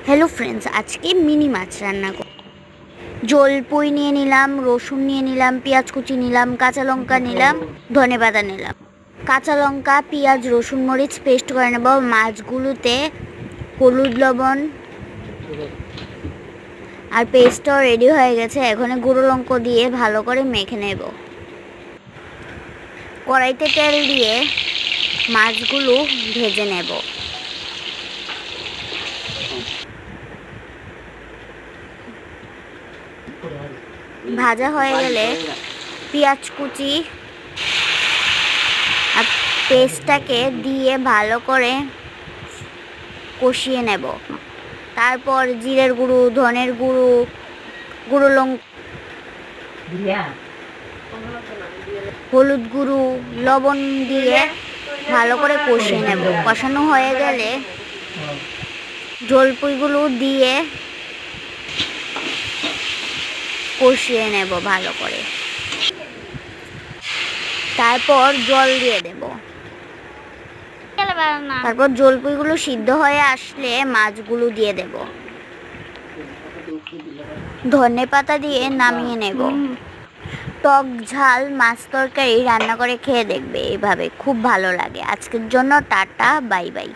Hello friends, আজকে mini মাছ রান্না করব। জলপুই নিয়ে নিলাম, রসুন নিয়ে নিলাম, পেঁয়াজ কুচি নিলাম, কাঁচা লঙ্কা নিলাম, ধনেপাতা নিলাম। কাঁচা লঙ্কা, পেঁয়াজ, রসুন, মরিচ পেস্ট করে নেব। মাছগুলোতে হলুদ, লবণ আর পেস্টও রেডি হয়ে গেছে। এখন গুঁড়ো লঙ্কা দিয়ে ভালো করে মেখে নেব। কড়াইতে তেল দিয়ে মাছগুলো ভেজে নেব। ভাজা হয়ে গেলে পেঁয়াজ কুচি আর পেস্টটাকে দিয়ে ভালো করে কষিয়ে নেব। তারপর জিরের গুঁড়ো, ধনের গুঁড়ো, গুঁড়ো লঙ্কা, হলুদ গুঁড়ো, লবণ দিয়ে ভালো করে কষিয়ে নেব। কষানো হয়ে গেলে জলপুইগুলো দিয়ে কষিয়ে নেব ভালো করে। তারপর জল দিয়ে দেব। তারপর জলপুইগুলো সিদ্ধ হয়ে আসলে মাছগুলো দিয়ে দেব। ধনেপাতা দিয়ে নামিয়ে নেব। টক ঝাল মাছ তরকারি রান্না করে খেয়ে দেখবে, এইভাবে খুব ভালো লাগে। আজকের জন্য টাটা, বাই বাই।